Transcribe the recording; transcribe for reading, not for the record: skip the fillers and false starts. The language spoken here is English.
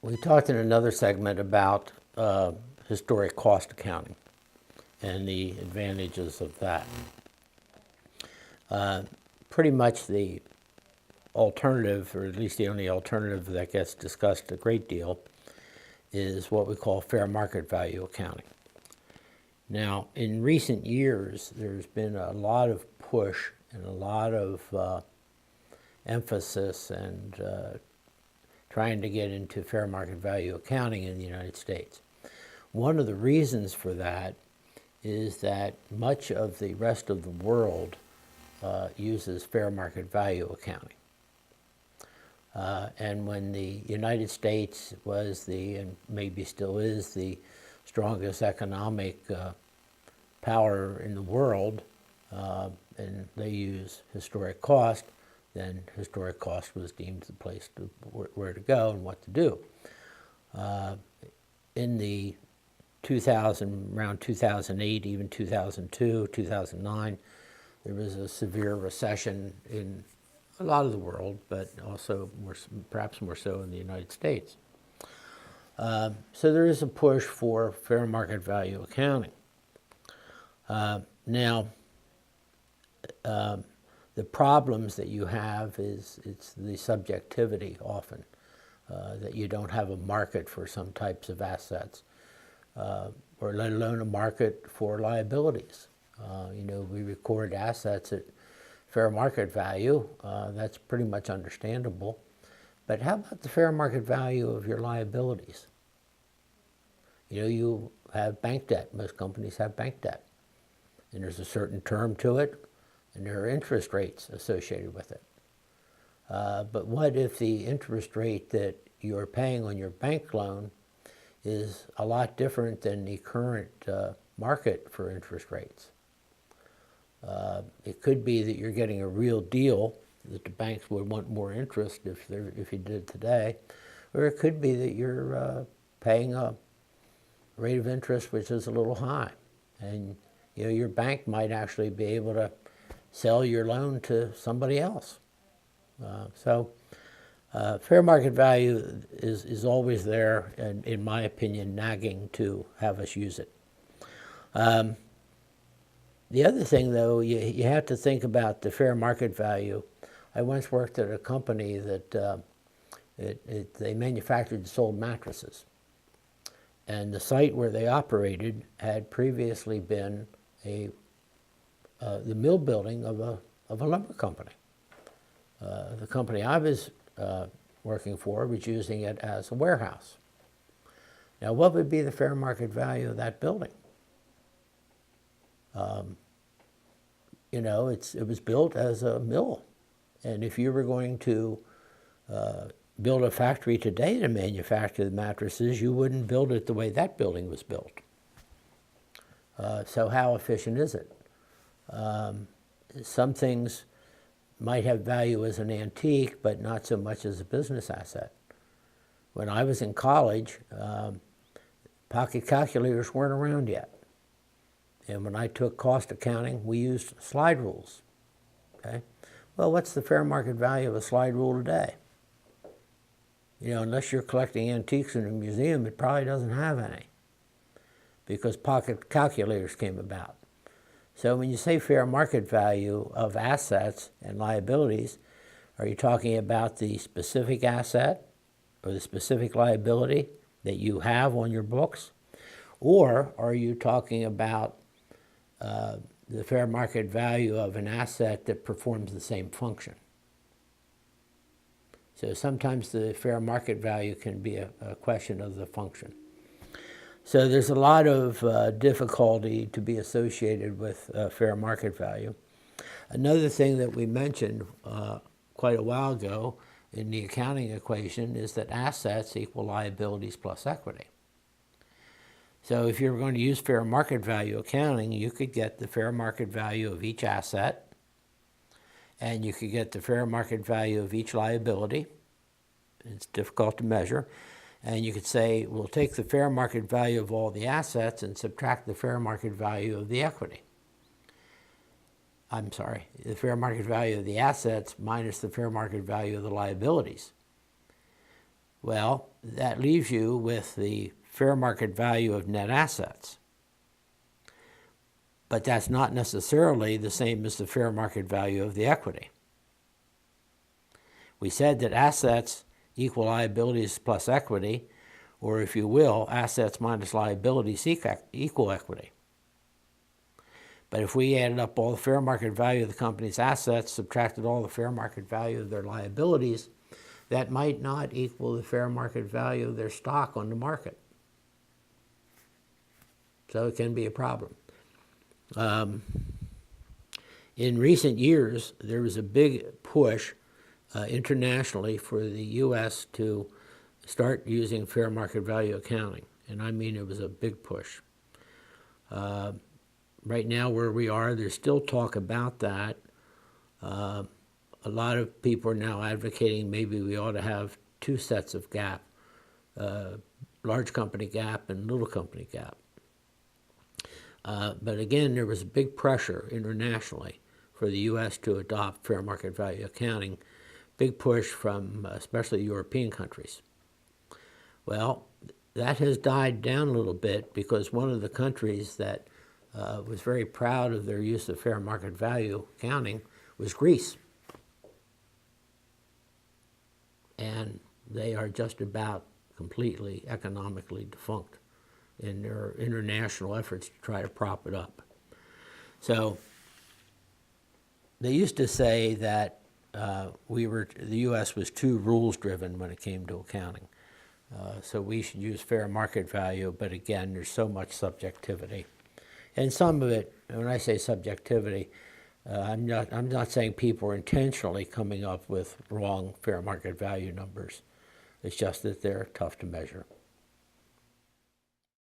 We talked in another segment about historic cost accounting and the advantages of that. Pretty much the alternative, or at least the only alternative that gets discussed a great deal, is what we call fair market value accounting. Now, in recent years, there's been a lot of push and a lot of emphasis and trying to get into fair market value accounting in the United States. One of the reasons for that is that much of the rest of the world uses fair market value accounting. And when the United States was and maybe still is, the strongest economic power in the world, and they use historic cost, then historic cost was deemed the place where to go and what to do. In the around 2008, even 2002, 2009, there was a severe recession in a lot of the world, but also perhaps more so in the United States. So there is a push for fair market value accounting. Now, the problems that you have it's the subjectivity often, that you don't have a market for some types of assets, or let alone a market for liabilities. We record assets at fair market value. That's pretty much understandable. But how about the fair market value of your liabilities? You have bank debt. Most companies have bank debt. And there's a certain term to it, and there are interest rates associated with it. But what if the interest rate that you're paying on your bank loan is a lot different than the current market for interest rates? It could be that you're getting a real deal, that the banks would want more interest if you did it today, or it could be that you're paying a rate of interest which is a little high, and your bank might actually be able to sell your loan to somebody else. So fair market value is always there, and in my opinion, nagging to have us use it. The other thing, though, you have to think about the fair market value. I once worked at a company that they manufactured and sold mattresses. And the site where they operated had previously been the mill building of a lumber company. The company I was working for was using it as a warehouse. Now, what would be the fair market value of that building? It was built as a mill. And if you were going to build a factory today to manufacture the mattresses, you wouldn't build it the way that building was built. So how efficient is it? Some things might have value as an antique, but not so much as a business asset. When I was in college, pocket calculators weren't around yet. And when I took cost accounting, we used slide rules. Okay? Well, what's the fair market value of a slide rule today? Unless you're collecting antiques in a museum, it probably doesn't have any, because pocket calculators came about. So when you say fair market value of assets and liabilities, are you talking about the specific asset or the specific liability that you have on your books? Or are you talking about the fair market value of an asset that performs the same function? So sometimes the fair market value can be a question of the function. So there's a lot of difficulty to be associated with fair market value. Another thing that we mentioned quite a while ago in the accounting equation is that assets equal liabilities plus equity. So if you're going to use fair market value accounting, you could get the fair market value of each asset, and you could get the fair market value of each liability. It's difficult to measure. And you could say, we'll take the fair market value of all the assets and subtract the fair market value of the equity. I'm sorry, the fair market value of the assets minus the fair market value of the liabilities. Well, that leaves you with the fair market value of net assets. But that's not necessarily the same as the fair market value of the equity. We said that assets equal liabilities plus equity, or if you will, assets minus liabilities equal equity. But if we added up all the fair market value of the company's assets, subtracted all the fair market value of their liabilities, that might not equal the fair market value of their stock on the market. So it can be a problem. In recent years, there was a big push internationally for the U.S. to start using fair market value accounting. And I mean, it was a big push. Right now where we are, there's still talk about that. A lot of people are now advocating maybe we ought to have two sets of GAAP, large company GAAP and little company GAAP. But again, there was big pressure internationally for the U.S. to adopt fair market value accounting, big push from especially European countries. Well, that has died down a little bit because one of the countries that was very proud of their use of fair market value accounting was Greece. And they are just about completely economically defunct in their international efforts to try to prop it up. So they used to say that the U.S. was too rules-driven when it came to accounting. So we should use fair market value, but again, there's so much subjectivity. And some of it, when I say subjectivity, I'm not saying people are intentionally coming up with wrong fair market value numbers. It's just that they're tough to measure.